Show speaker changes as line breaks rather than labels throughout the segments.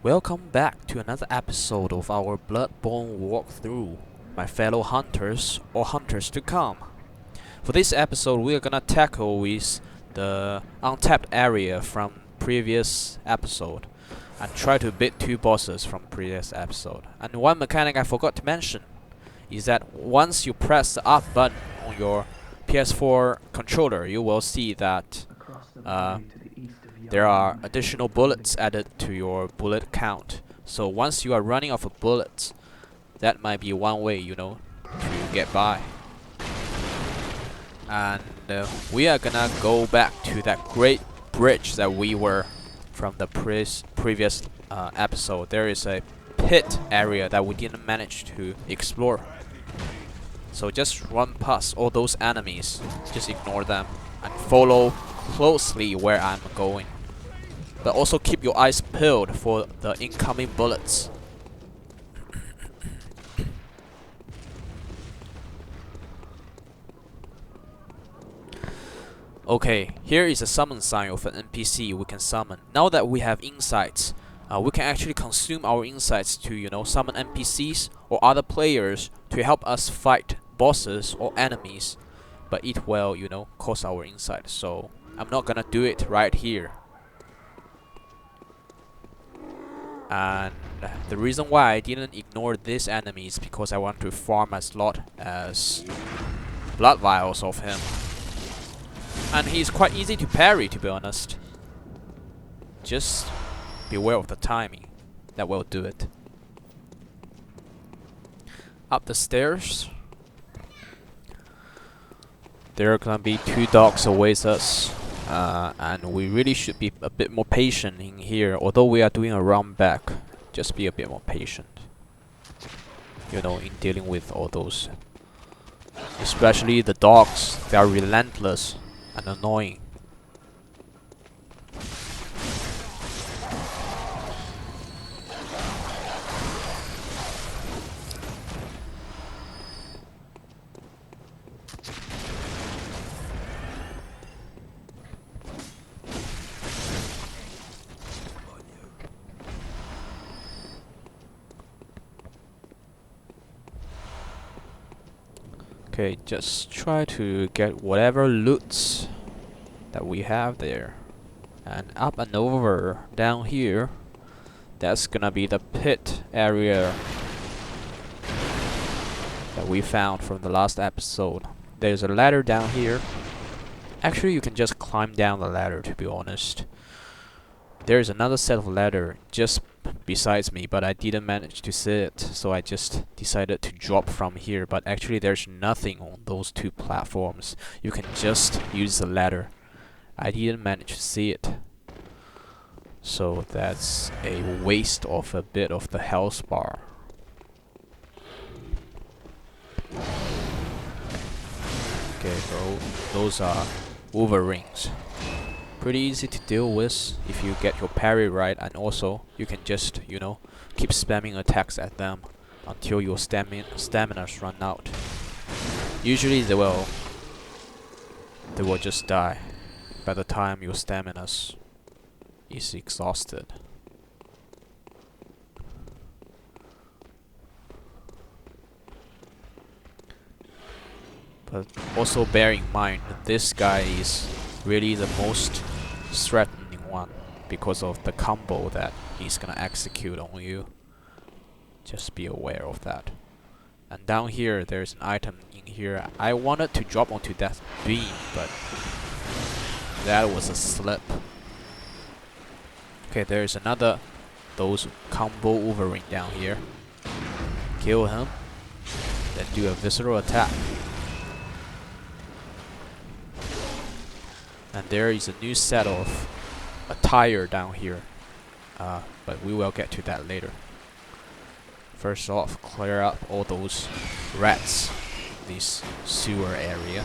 Welcome back to another episode of our Bloodborne walkthrough, my fellow hunters or hunters to come. For this episode, we are gonna tackle with the untapped area from previous episode and try to beat two bosses from previous episode. And one mechanic I forgot to mention is that once you press the up button on your PS4 controller, you will see that there are additional bullets added to your bullet count. So once you are running out of bullets, that might be one way, to get by. And we are gonna go back to that great bridge that we were from the previous episode. There is a pit area that we didn't manage to explore. So just run past all those enemies, just ignore them, and follow closely where I'm going. But also keep your eyes peeled for the incoming bullets. Okay, here is a summon sign of an NPC we can summon. Now that we have insights, we can actually consume our insights to, summon NPCs or other players to help us fight bosses or enemies. But it will, cost our insight. So I'm not gonna do it right here. And the reason why I didn't ignore this enemy is because I want to farm as lot as blood vials of him. And he's quite easy to parry, to be honest. Just beware of the timing. That will do it. Up the stairs. There are gonna be two dogs await us. And we really should be a bit more patient in here. Although we are doing a run back, just be a bit more patient. In dealing with all those. Especially the dogs, they are relentless and annoying. Okay, just try to get whatever loots that we have there. And up and over down here, that's gonna be the pit area that we found from the last episode. There's a ladder down here. Actually, you can just climb down the ladder, to be honest. There's another set of ladder just besides me, but I didn't manage to see it, so I just decided to drop from here. But actually there's nothing on those two platforms. You can just use the ladder. I didn't manage to see it, so that's a waste of a bit of the health bar. Okay, bro, those are Wolverines. Pretty easy to deal with if you get your parry right, and also you can just, keep spamming attacks at them until your staminas run out. Usually they will just die by the time your stamina is exhausted. But also bear in mind, this guy is really the most threatening one because of the combo that he's gonna execute on you. Just be aware of that. And down here, there's an item in here. I wanted to drop onto that beam, but that was a slip. Okay, there's another those combo Wolverine down here. Kill him, then do a visceral attack. And there is a new set of attire down here, but we will get to that later. First off, clear up all those rats in this sewer area.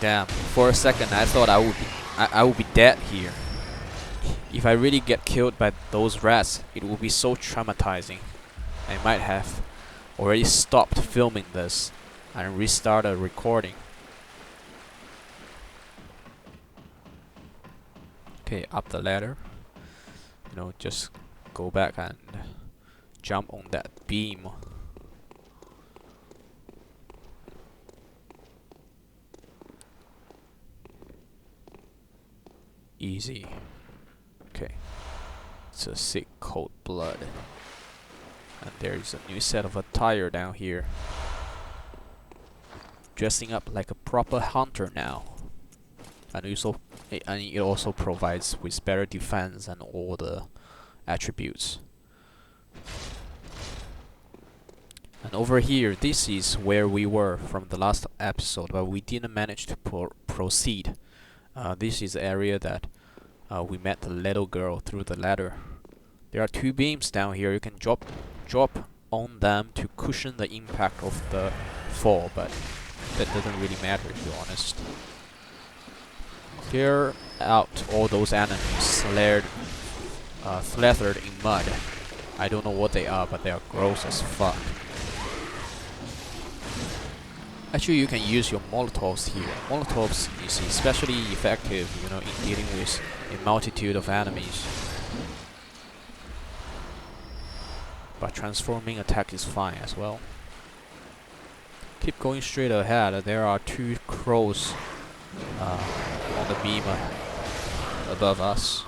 Damn, for a second I thought I would be dead here. if I really get killed by those rats, it will be so traumatizing. I might have already stopped filming this and restarted recording. Okay, up the ladder. You know, just go back and jump on that beam. Easy. Okay. It's a sick cold blood. And there is a new set of attire down here. Dressing up like a proper hunter now. And it also provides with better defense and all the attributes. And over here, this is where we were from the last episode, but we didn't manage to proceed. This is the area that we met the little girl through the ladder. There are 2 beams down here. You can drop on them to cushion the impact of the fall, but that doesn't really matter, to be honest. Clear out all those enemies slathered in mud. I don't know what they are, but they are gross as fuck. Actually, you can use your Molotovs here. Molotovs is especially effective, you know, in dealing with a multitude of enemies. But transforming attack is fine as well. Keep going straight ahead. There are 2 crows on the beam above us.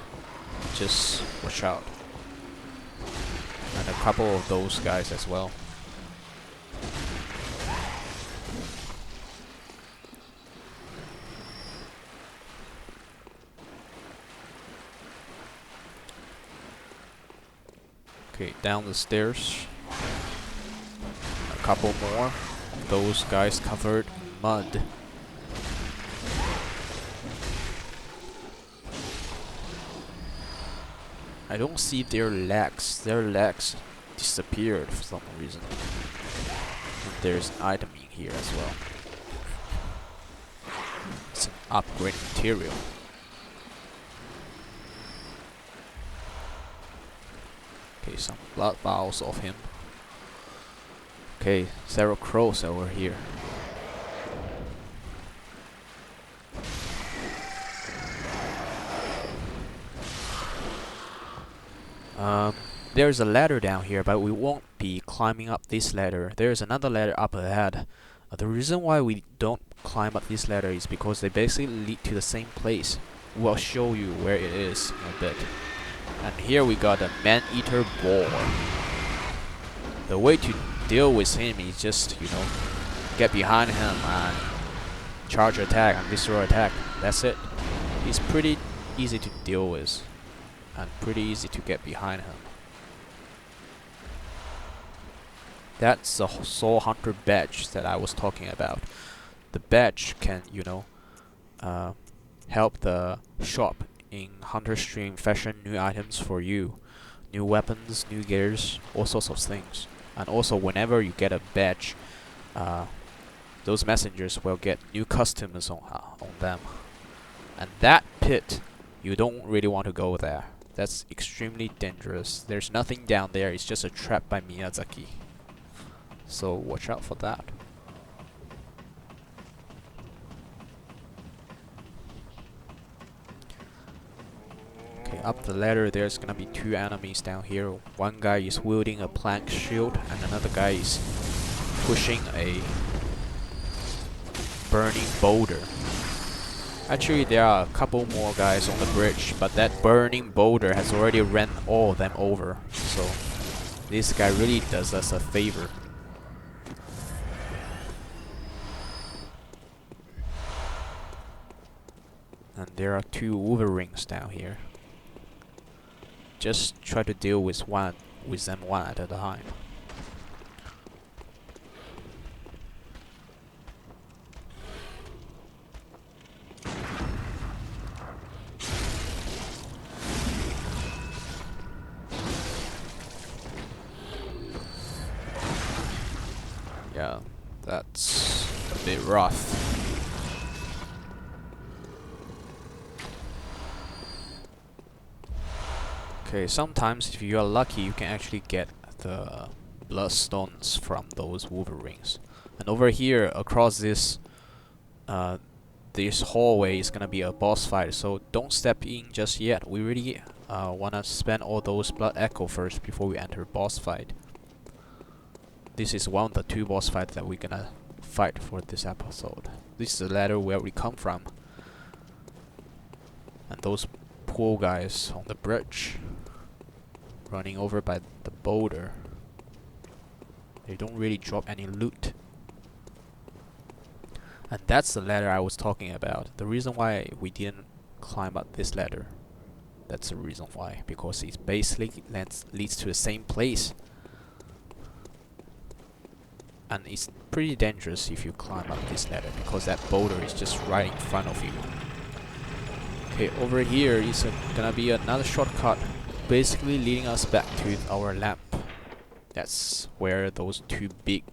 Just watch out. And a couple of those guys as well. Okay, down the stairs. A couple more. Those guys covered in mud. I don't see their legs. Their legs disappeared for some reason. And there's an item in here as well. It's an upgrade material. Okay, some blood vials of him. Okay, several crows over here. There's a ladder down here, but we won't be climbing up this ladder. There's another ladder up ahead. The reason why we don't climb up this ladder is because they basically lead to the same place. We'll show you where it is in a bit. And here we got a man-eater boar. The way to deal with him is just, you know, get behind him and charge attack and destroy attack. That's it. He's pretty easy to deal with and pretty easy to get behind him. That's the Soul Hunter badge that I was talking about. The badge can, you know, help the shop in Hunter Stream fashion new items for you. New weapons, new gears, all sorts of things. And also whenever you get a badge, those messengers will get new customs on them. And that pit, you don't really want to go there. That's extremely dangerous. There's nothing down there, it's just a trap by Miyazaki. So watch out for that. Okay, up the ladder there's gonna be 2 enemies down here. One guy is wielding a plank shield and another guy is pushing a burning boulder. Actually, there are a couple more guys on the bridge, but that burning boulder has already ran all of them over. So this guy really does us a favor. And there are 2 Wolverines down here. Just try to deal with them one at a time. Yeah, that's a bit rough. Okay, sometimes if you are lucky, you can actually get the bloodstones from those wolverines. And over here, across this hallway is gonna be a boss fight, so don't step in just yet. We really wanna spend all those blood echo first before we enter boss fight. This is one of the 2 boss fights that we're gonna fight for this episode. This is the ladder where we come from. And those poor guys on the bridge running over by the boulder, they don't really drop any loot. And that's the ladder I was talking about. The reason why we didn't climb up this ladder, that's the reason why, because it basically leads to the same place. And it's pretty dangerous if you climb up this ladder, because that boulder is just right in front of you. Okay, over here is gonna be another shortcut, basically leading us back to our lamp. That's where those 2 big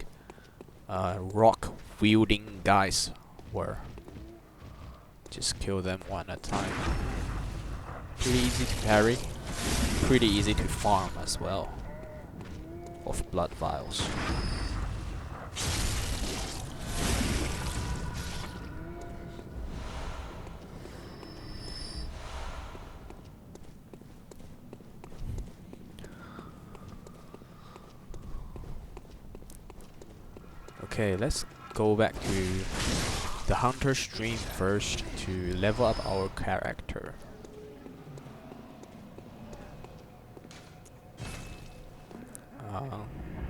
rock wielding guys were. Just kill them one at a time. Pretty easy to parry, pretty easy to farm as well, of blood vials. Okay, let's go back to the hunter stream first to level up our character.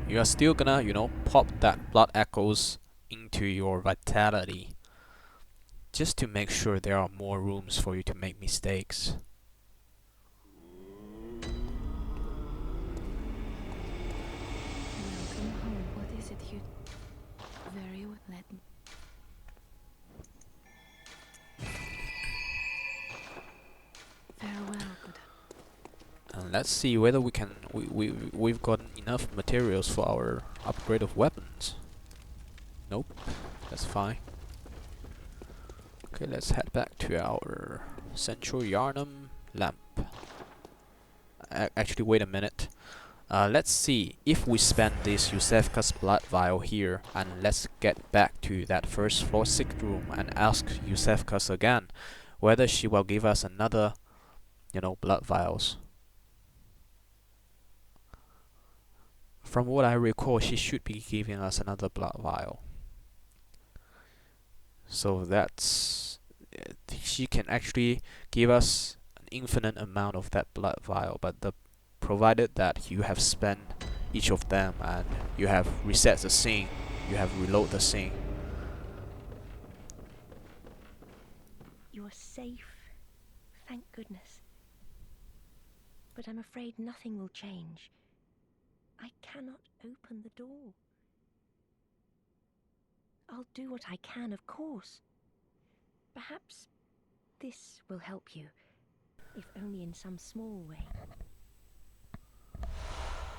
You are still gonna, you know, pop that blood echoes into your vitality, just to make sure there are more rooms for you to make mistakes.
Welcome home. What is it you... Very well, let me... Farewell, good.
And let's see whether we can... We've got enough materials for our upgrade of weapons. Nope, that's fine. Okay, let's head back to our Central Yarnum lamp. Actually, wait a minute. Let's see if we spend this Yusefka's blood vial here, and let's get back to that first floor sick room and ask Yusefka's again whether she will give us another, you know, blood vials. From what I recall, she should be giving us another blood vial. So that's... she can actually give us an infinite amount of that blood vial, but provided that you have spent each of them and you have reset the scene, you have reload the scene.
You are safe, thank goodness. But I'm afraid nothing will change. I cannot open the door. I'll do what I can, of course. Perhaps this will help you, if only in some small way.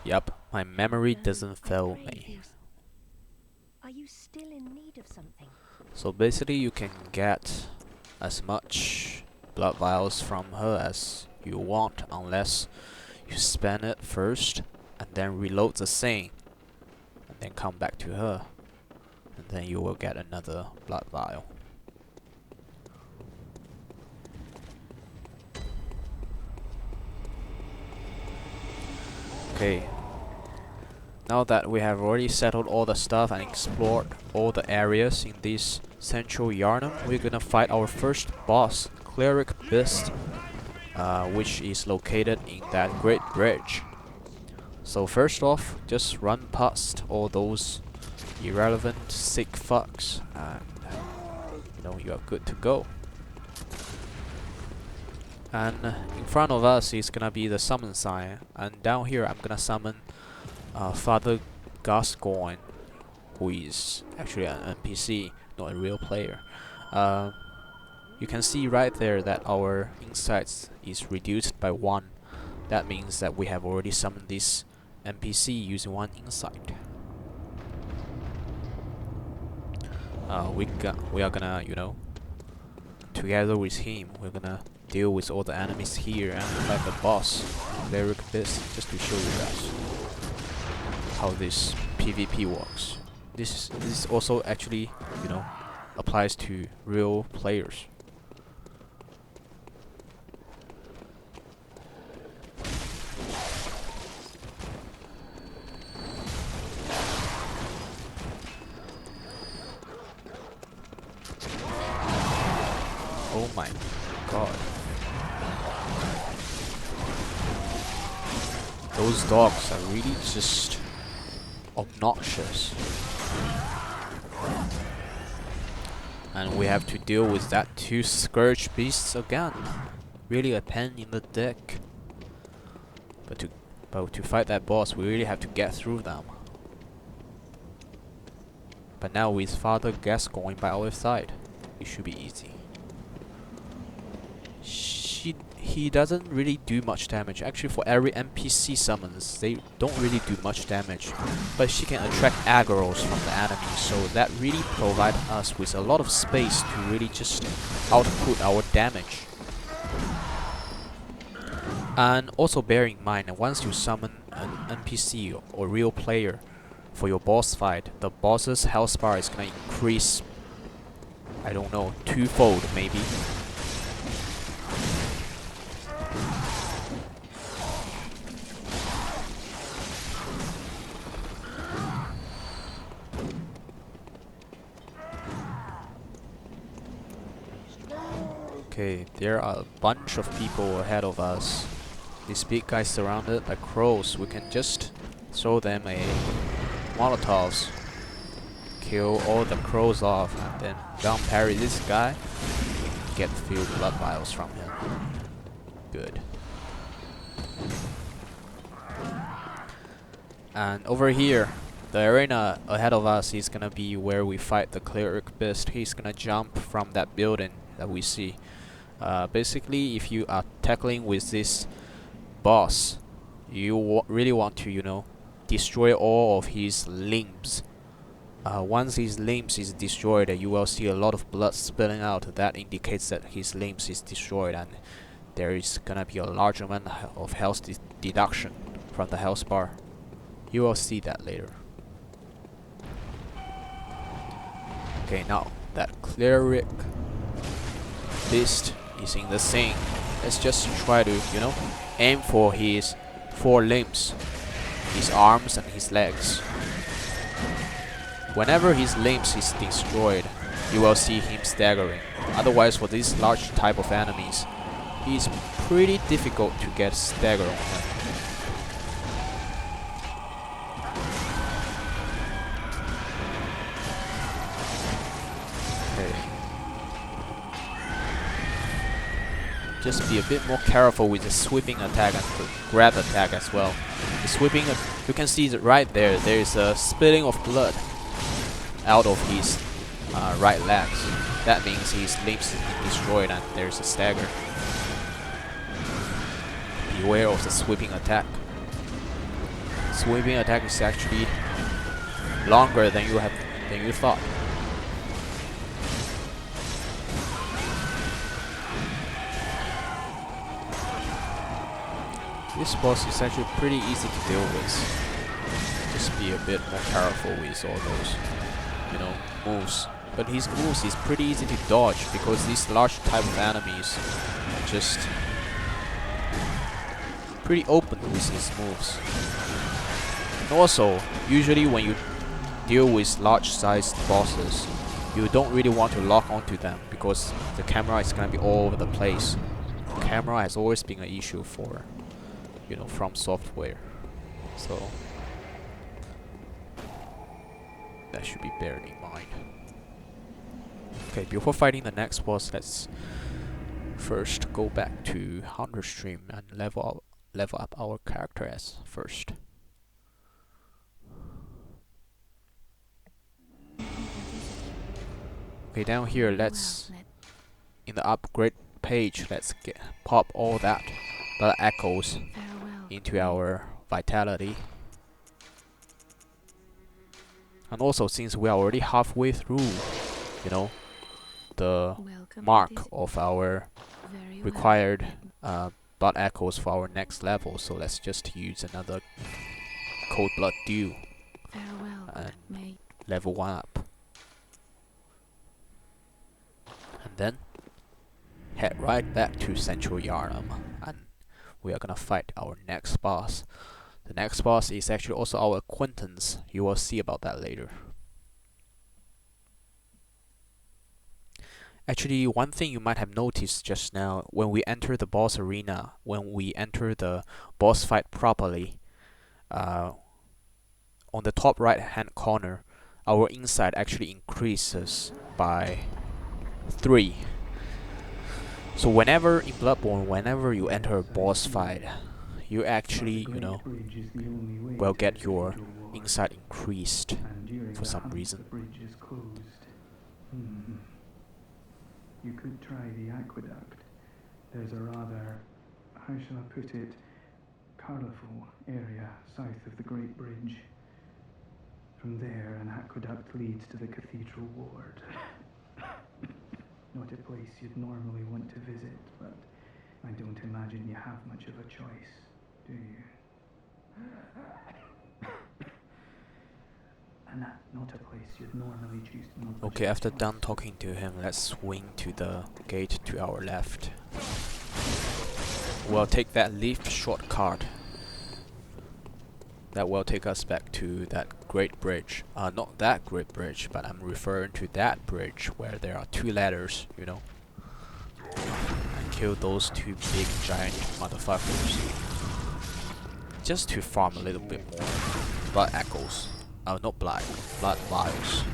Yep, my memory
No,
doesn't fail
I
me.
Are you still in need of something?
So basically you can get as much blood vials from her as you want, unless you spend it first and then reload the scene and then come back to her, and then you will get another blood vial. Okay, now that we have already settled all the stuff and explored all the areas in this Central Yarnum, we're gonna fight our first boss, Cleric Beast, which is located in that great bridge. So first off, just run past all those irrelevant sick fucks and you know, you are good to go. And in front of us is gonna be the summon sign, and down here I'm gonna summon Father Gascoigne, who is actually an NPC, not a real player. You can see right there that our insights is reduced by 1. That means that we have already summoned this NPC using 1 insight. We are gonna, you know, together with him, we're gonna deal with all the enemies here and fight the boss. Cleric Beast just to show you guys how this PvP works. This also actually, you know, applies to real players. Oh my god. Those dogs are really just obnoxious. And we have to deal with that 2 Scourge Beasts again. Really a pain in the dick. But to fight that boss, we really have to get through them. But now with Father Gascoigne by our side, it should be easy. He doesn't really do much damage. Actually, for every NPC summons, they don't really do much damage. But she can attract aggroes from the enemy, so that really provides us with a lot of space to really just output our damage. And also bear in mind, once you summon an NPC or real player for your boss fight, the boss's health bar is gonna increase, I don't know, 2-fold maybe. Okay, there are a bunch of people ahead of us. These big guys surrounded by crows. We can just throw them a Molotovs, kill all the crows off, and then down parry this guy, get a few blood vials from him. Good. And over here, the arena ahead of us is gonna be where we fight the Cleric Beast. He's gonna jump from that building that we see. Basically, if you are tackling with this boss, you really want to, you know, destroy all of his limbs. Once his limbs is destroyed, you will see a lot of blood spilling out. That indicates that his limbs is destroyed, and there is gonna be a large amount of health deduction from the health bar. You will see that later. Okay, now that Cleric Beast is in the scene. Let's just try to, you know, aim for his 4 limbs, his arms and his legs. Whenever his limbs is destroyed, you will see him staggering. Otherwise, for this large type of enemies, it's pretty difficult to get stagger on him. Just be a bit more careful with the sweeping attack and the grab attack as well. The sweeping, you can see that right there, there is a spilling of blood out of his right legs. That means his limbs is destroyed and there's a stagger. Beware of the sweeping attack. Sweeping attack is actually longer than you thought. This boss is actually pretty easy to deal with. Just be a bit more careful with all those, you know, moves. But his moves is pretty easy to dodge because these large type of enemies are just pretty open with his moves. And also, usually when you deal with large sized bosses, you don't really want to lock onto them because the camera is gonna be all over the place. The camera has always been an issue for, you know, From Software, so that should be beared in mind. Okay, before fighting the next boss, let's first go back to Hunter Stream and level up our character as first. Okay, down here, let's in the upgrade page, let's pop all that blood echoes into our vitality. And also, since we are already halfway through, you know, the mark of our required blood echoes for our next level, so let's just use another cold blood dew
Farewell,
and
good maid.
level 1 up. And then head right back to Central Yarnum, and we are gonna fight our next boss. The next boss is actually also our acquaintance. You will see about that later. Actually, one thing you might have noticed just now, when we enter the boss arena, when we enter the boss fight properly, on the top right hand corner, our insight actually increases by 3. So whenever in Bloodborne, whenever you enter a boss fight, you actually, will get your insight increased for some reason.
You could try the Aqueduct. There's a rather, how shall I put it, colourful area south of the Great Bridge. From there, an aqueduct leads to the Cathedral Ward. Not a place you'd normally want to visit, but I don't imagine you have much of a choice, do you? And not a place you'd normally choose to not.
Okay, after done talking to him, let's swing to the gate to our left. We'll take that lift shortcut. That will take us back to that great bridge. Not that great bridge, but I'm referring to that bridge where there are 2 ladders, and kill those 2 big giant motherfuckers. Just to farm a little bit more blood echoes. Not blood vials.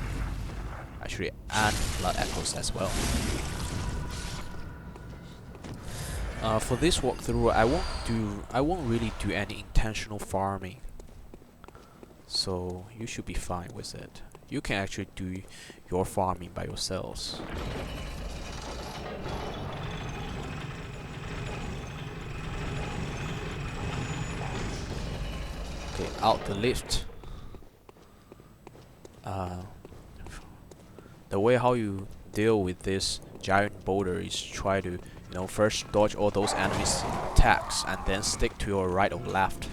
Actually, and blood echoes as well. For this walkthrough, I won't really do any intentional farming. So you should be fine with it. You can actually do your farming by yourselves. Okay, out the lift. The way how you deal with this giant boulder is try to, first dodge all those enemies' attacks and then stick to your right or left.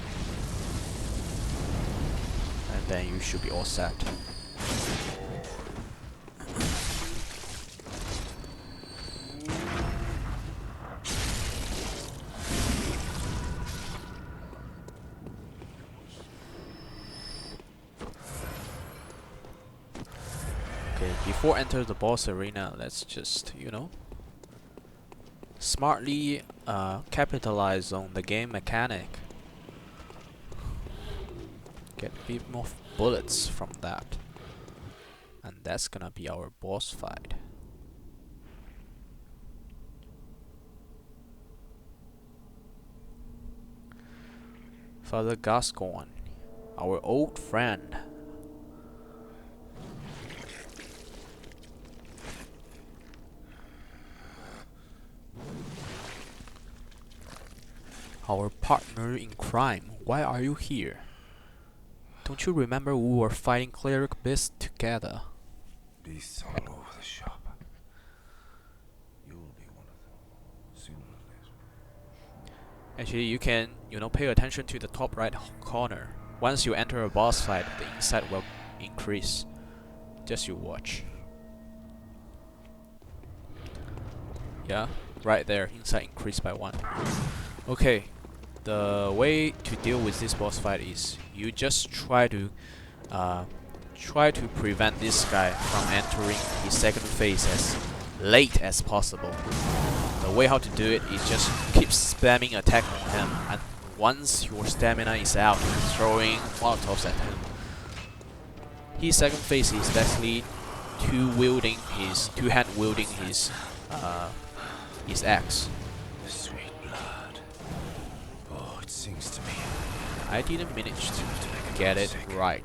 And then you should be all set. Before enter the boss arena, let's just, smartly capitalize on the game mechanic. Get a bit more bullets from that. And that's gonna be our boss fight. Father Gascoigne, our old friend. Our partner in crime, why are you here? Don't you remember we were fighting Cleric beasts together?
Beasts all over the shop. You'll be one of them, sooner or later.
Actually, you can, pay attention to the top right corner. Once you enter a boss fight, the insight will increase. Just you watch. Yeah, right there, insight increased by 1. Okay, the way to deal with this boss fight is you just try to prevent this guy from entering his second phase as late as possible. The way how to do it is just keep spamming attack on him, and once your stamina is out, throwing molotovs at him. His second phase is basically two-hand wielding his axe.
Sings to me.
I didn't manage to get it right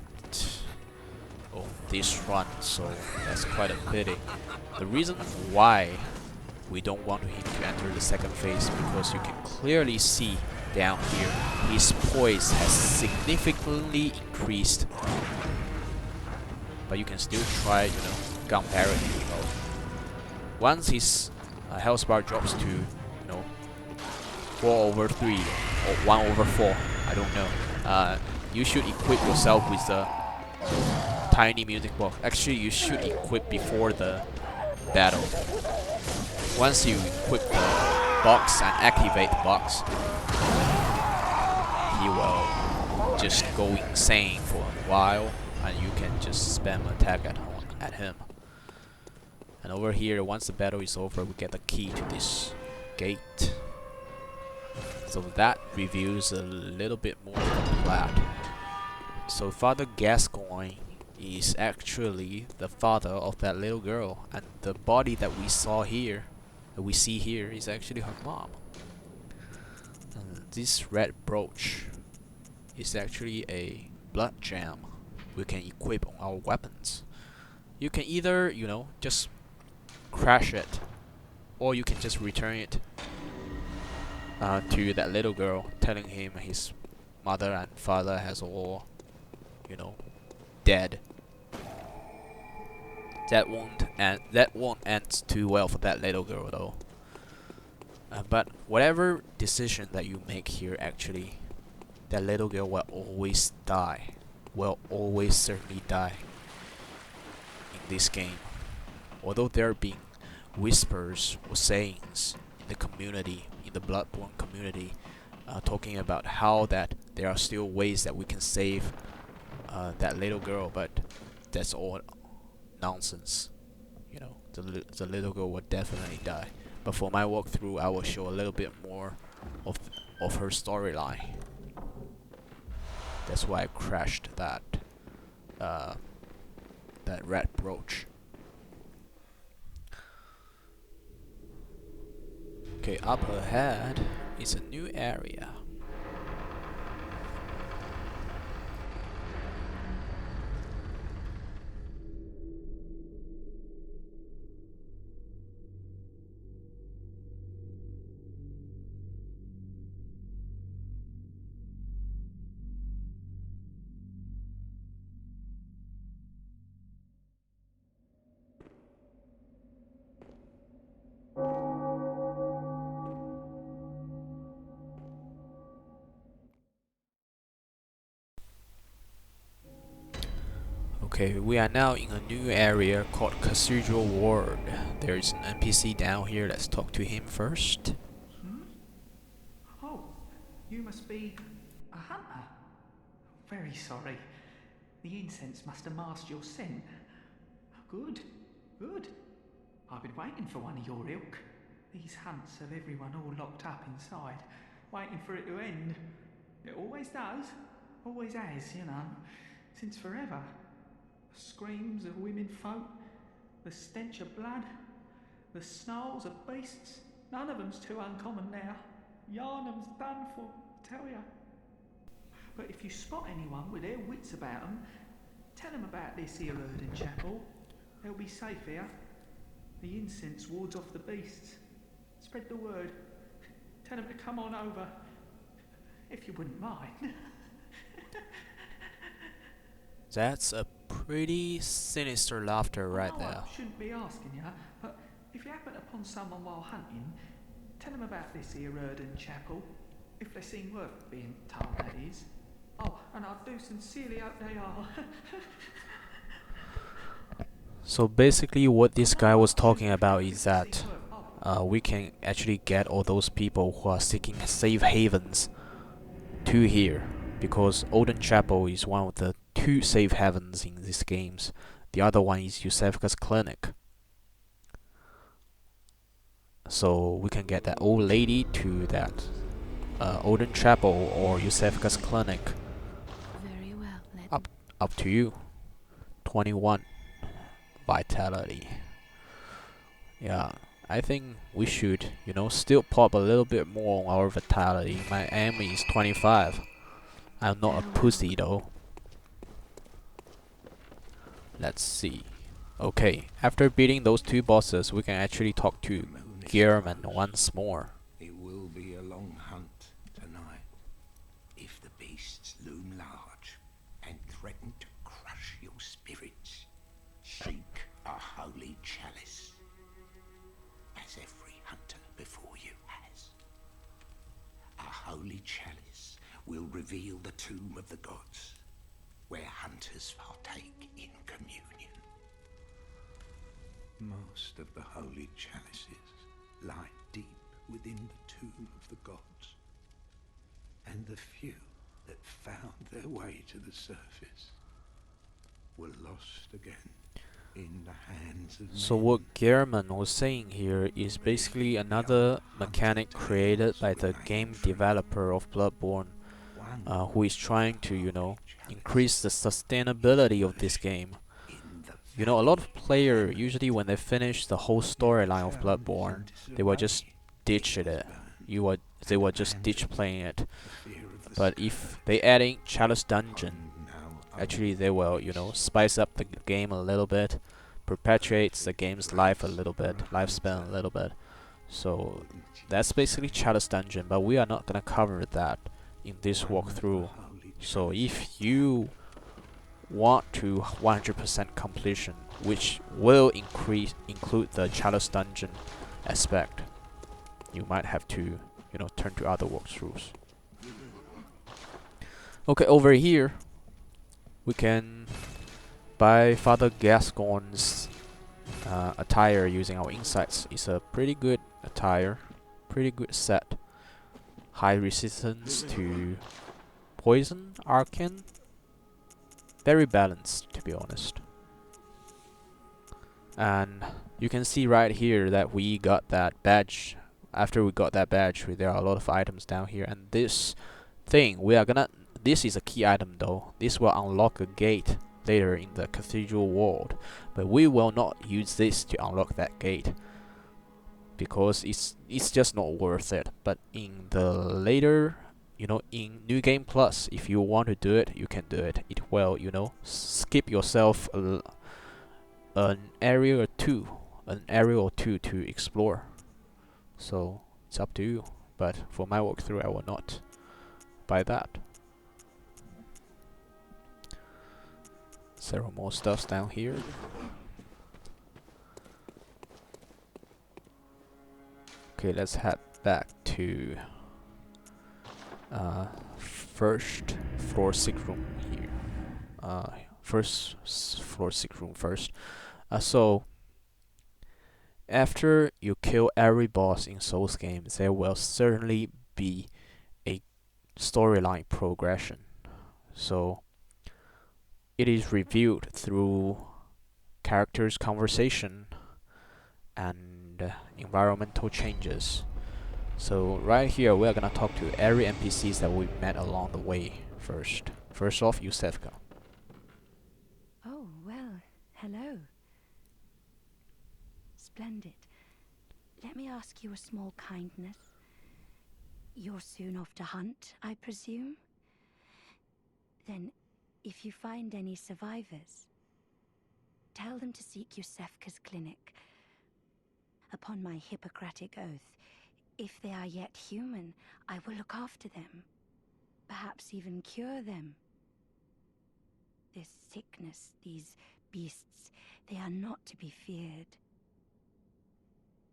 on this run, so that's quite a pity. The reason why we don't want him to enter the second phase, because you can clearly see down here his poise has significantly increased, but you can still try, gun parrying. Once his health bar drops to 4/3 or 1/4. I don't know. You should equip yourself with the tiny music box. Actually, you should equip before the battle. Once you equip the box and activate the box, he will just go insane for a while, and you can just spam attack at him. And over here, once the battle is over, we get the key to this gate. So that reveals a little bit more of the plot. So Father Gascoigne is actually the father of that little girl, and the body that we see here, is actually her mom. And this red brooch is actually a blood gem we can equip on our weapons. You can either, just crash it, or you can just return it to that little girl, telling him his mother and father has all, dead. That won't end too well for that little girl though. But whatever decision that you make here, actually, that little girl will always die. Will always certainly die in this game. Although there being whispers or sayings in the community, in the Bloodborne community, talking about how that there are still ways that we can save that little girl, but that's all nonsense. The little girl will definitely die. But for my walkthrough, I will show a little bit more of her storyline. That's why I crashed that red brooch. Okay, up ahead is a new area. Okay, we are now in a new area called Cathedral Ward. There is an NPC down here. Let's talk to him first.
Oh, you must be a hunter. Very sorry. The incense must have masked your scent. Good, good. I've been waiting for one of your ilk. These hunts have everyone all locked up inside, waiting for it to end. It always does. Always has, since forever. The screams of women folk, the stench of blood, the snarls of beasts. None of them's too uncommon now. Yarnum's done for, tell ya. But if you spot anyone with their wits about them, tell them about this here Erden Chapel. They'll be safe here. The incense wards off the beasts. Spread the word. Tell them to come on over, if you wouldn't mind.
That's a pretty sinister laughter right
I
there.
shouldn't be asking you, but if you happen upon someone while hunting, tell them about this here Erden Chapel. If they seem worth being told, that is. Oh, and I do sincerely hope they are.
So basically what this guy was talking about is that we can actually get all those people who are seeking safe havens to here, because Odin Chapel is one of the two safe havens in these games. The other one is Yusefka's Clinic. So we can get that old lady to that Odin Chapel or Yusefka's Clinic.
Very well, let
Up to you. 21 vitality. Yeah, I think we should, still pop a little bit more on our vitality. My aim is 25. I'm not a pussy though. Let's see. Okay, after beating those two bosses, we can actually talk to Gearman once more.
It will be a long hunt tonight. If the beasts loom large and threaten to crush your spirits, seek a holy chalice, as every hunter before you has. reveal the tomb of the gods, where hunters partake in communion. Most of the holy chalices lie deep within the tomb of the gods, and the few that found their way to the surface were lost again in the hands of
So
men.
what Gehrman was saying here is basically another mechanic created by the game developer of Bloodborne, who is trying to, increase the sustainability of this game. A lot of players, usually when they finish the whole storyline of Bloodborne, they will just ditch it. They will just ditch playing it. But if they add in Chalice Dungeon, actually they will, spice up the game a little bit, perpetuates the game's life a little bit, lifespan a little bit. So that's basically Chalice Dungeon, but we are not gonna cover that in this walkthrough. So if you want to 100% completion, which will include the Chalice Dungeon aspect, you might have to, turn to other walkthroughs. Okay, over here we can buy Father Gascoigne's attire using our insights. It's a pretty good attire, pretty good set. High resistance to poison, arcane. Very balanced, to be honest. And you can see right here that we got that badge. After we got that badge, there are a lot of items down here. And this thing, this is a key item though. This will unlock a gate later in the cathedral world. But we will not use this to unlock that gate, because it's just not worth it. But in the later, in New Game Plus, if you want to do it, you can do it. It will, skip yourself an area or two to explore. So it's up to you. But for my walkthrough, I will not buy that. Several more stuffs down here. Okay, let's head back to first floor sick room here. First floor sick room first. So after you kill every boss in Souls games, there will certainly be a storyline progression. So it is reviewed through characters' conversation and environmental changes. So right here we're gonna talk to every NPCs that we met along the way first. First off, Yusefka.
Oh, well, hello. Splendid. Let me ask you a small kindness. You're soon off to hunt, I presume? Then, if you find any survivors, tell them to seek Yusefka's clinic. Upon my Hippocratic oath, if they are yet human, I will look after them. Perhaps even cure them. This sickness, these beasts, they are not to be feared.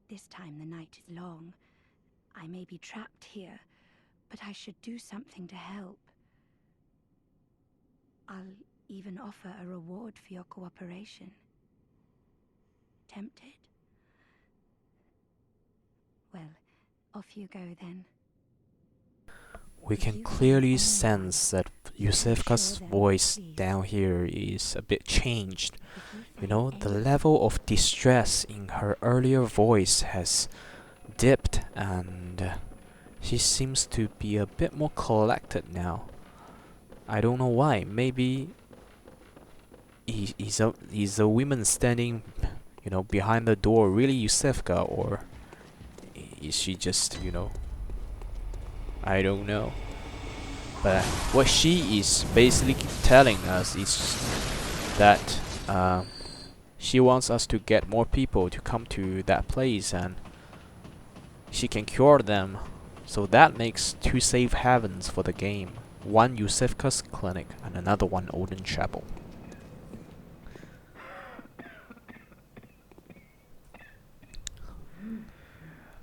This time the night is long. I may be trapped here, but I should do something to help. I'll even offer a reward for your cooperation. Tempted? Well, off you go then.
We can clearly sense that Yusefka's voice down here is a bit changed. The level of distress in her earlier voice has dipped, and she seems to be a bit more collected now. I don't know why. Maybe is a woman standing, behind the door really Yusefka, or is she just, I don't know. But what she is basically telling us is that she wants us to get more people to come to that place, and she can cure them. So that makes two safe havens for the game. One Yusefka's clinic and another one Odin Chapel.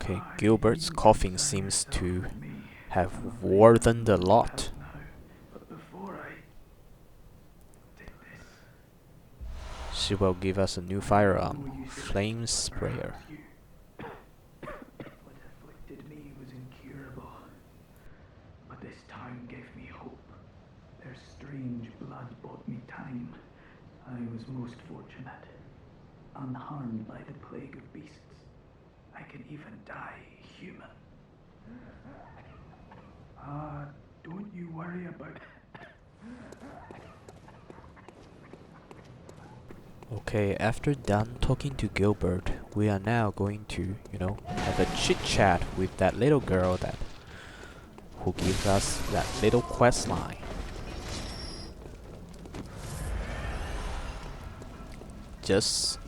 Okay, Gilbert's coughing seems to have worsened a lot. She will give us a new firearm, flame sprayer.
What afflicted me was incurable, but this town gave me hope. Their strange blood bought me time. I was most fortunate, unharmed by the plague of beasts. I can even die human. Don't you worry about it.
Okay, after done talking to Gilbert, we are now going to, have a chit chat with that little girl who gives us that little quest line. Just,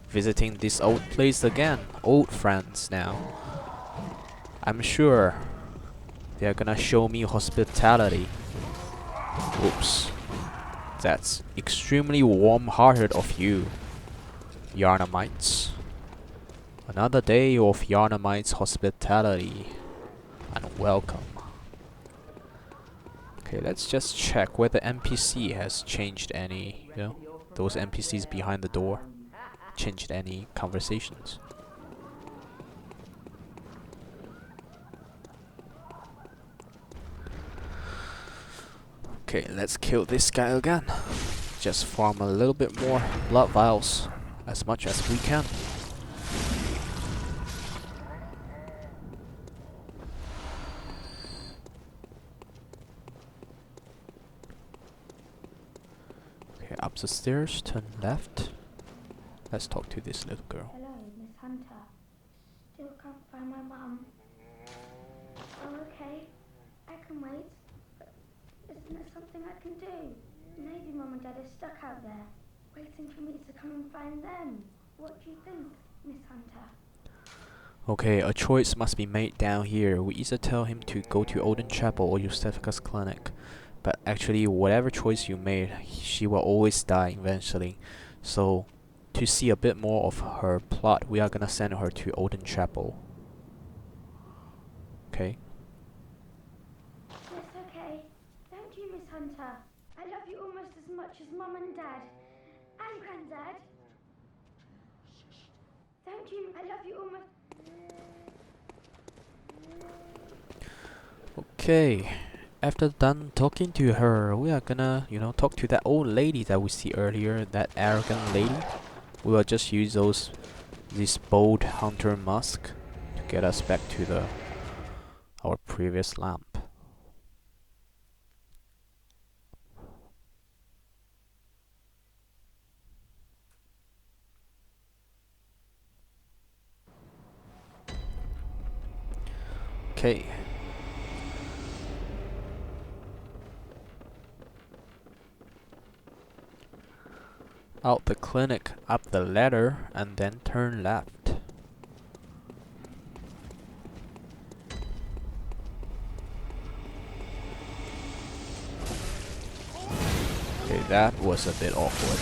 visiting this old place again, old friends now. I'm sure they're gonna show me hospitality. Oops. That's extremely warm-hearted of you, Yarnamites. Another day of Yarnamites' hospitality and welcome. Okay, let's just check whether NPC has changed any, those NPCs behind the door, changed any conversations. Okay, let's kill this guy again. Just farm a little bit more blood vials, as much as we can. Okay, up the stairs, turn left. Let's talk to this little girl.
Hello, Miss Hunter. Still can't find my mum. Oh, okay. I can wait. But isn't there something I can do? Maybe Mum and Dad are stuck out there, waiting for me to come and find them. What do you think, Miss Hunter?
Okay, a choice must be made down here. We either tell him to go to Odin Chapel or Eusephus Clinic. But actually, whatever choice you made, she will always die eventually. So, to see a bit more of her plot, we are gonna send her to Odin Chapel. Okay?
Yes, okay. Thank you, Miss Hunter. I love you almost as much as Mum and Dad. And Granddad. Thank you. I love you almost...
Okay. After done talking to her, we are gonna, talk to that old lady that we see earlier, that arrogant lady. We will just use this bold hunter mask to get us back to our previous lamp. Okay. Out the clinic, up the ladder, and then turn left. Okay, that was a bit awkward.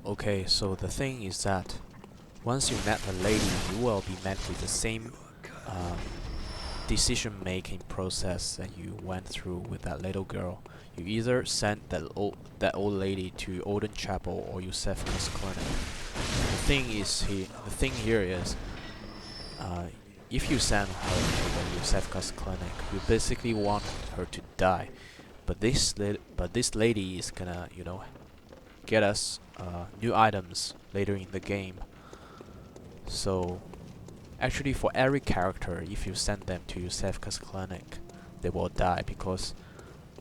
Okay, so the thing is that once you met the lady, you will be met with the same decision-making process that you went through with that little girl. You either send that old lady to Odin Chapel or Eusephus Clinic. The thing here is, if you send her to the Eusephus Clinic, you basically want her to die. But this lady is gonna, get us new items later in the game. So, actually, for every character, if you send them to Eusephus Clinic, they will die because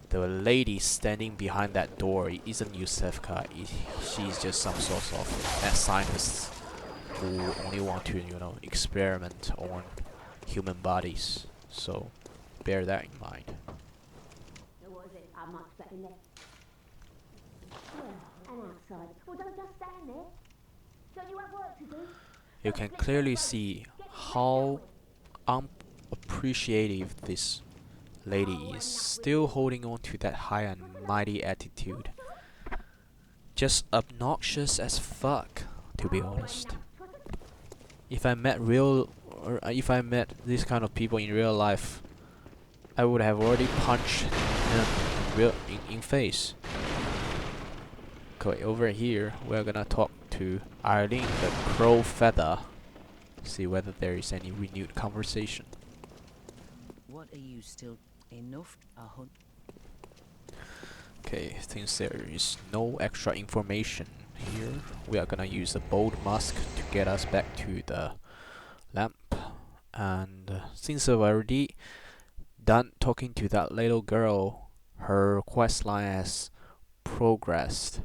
the lady standing behind that door isn't Eusephka. She's just some sort of mad scientist who only want to, experiment on human bodies. So, bear that in mind.
What is it? I'm not expecting it. And outside. Well, don't just stand there. Don't you have work to do?
You can clearly see how unappreciative this lady is, still holding on to that high and mighty attitude. just obnoxious as fuck, to be honest. If I met these kind of people in real life, I would have already punched them in face. Okay, over here we're gonna talk to Eileen the Crow Feather. See whether there is any renewed conversation.
What are you still enough a hunt?
Okay, since there is no extra information here, we are gonna use a bold musk to get us back to the lamp. And since I've already done talking to that little girl, her quest line has progressed.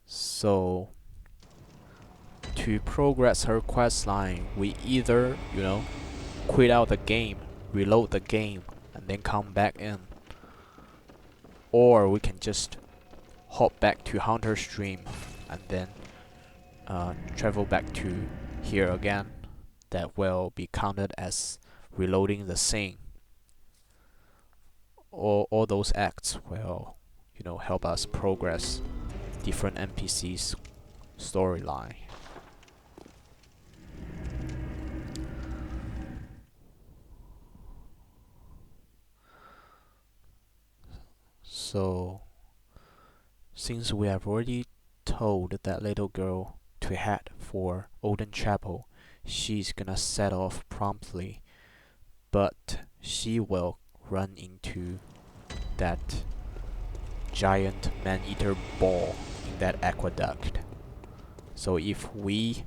So to progress her quest line, we either, quit out the game, reload the game, and then come back in, or we can just hop back to Hunter's Stream and then travel back to here again. That will be counted as reloading the scene. All those acts will, help us progress different NPCs' storyline. So, since we have already told that little girl to head for Odin Chapel, she's gonna set off promptly, but she will run into that giant man-eater ball in that aqueduct. So if we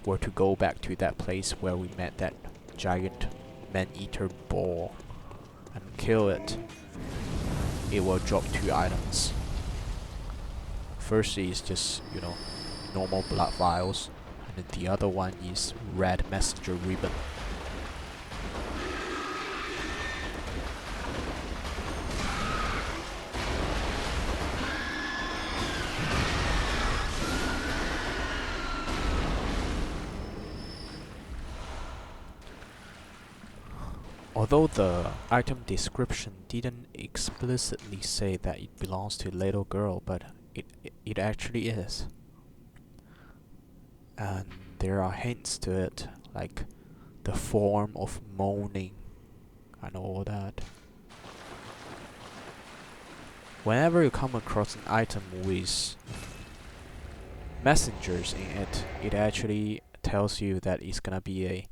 were to go back to that place where we met that giant man-eater ball and kill it, it will drop 2 items. First is just, normal blood vials, and then the other one is red messenger ribbon. Although the item description didn't explicitly say that it belongs to little girl, but it actually is. And there are hints to it, like the form of moaning and all that. Whenever you come across an item with messengers in it, it actually tells you that it's gonna be a,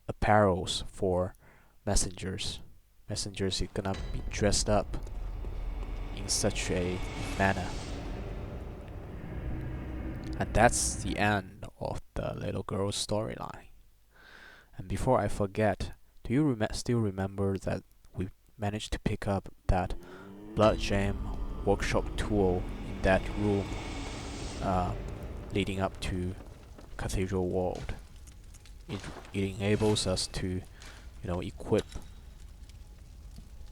apparels for messengers. Messengers are gonna be dressed up in such a manner. And that's the end of the little girl's storyline. And before I forget, do you still remember that we managed to pick up that blood gem workshop tool in that room leading up to Cathedral World? It enables us to, equip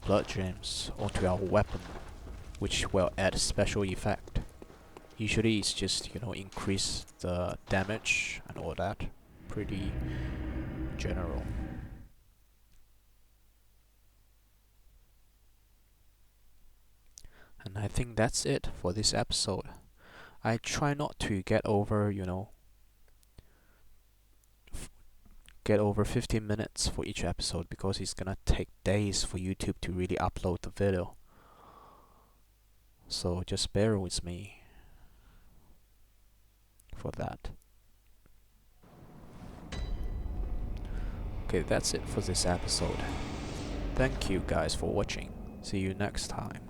blood gems onto our weapon, which will add special effect. Usually it's just, increase the damage and all that. Pretty general. And I think that's it for this episode. I try not to get over, get over 15 minutes for each episode, because it's gonna take days for YouTube to really upload the video. So just bear with me for that. Okay, that's it for this episode. Thank you guys for watching. See you next time.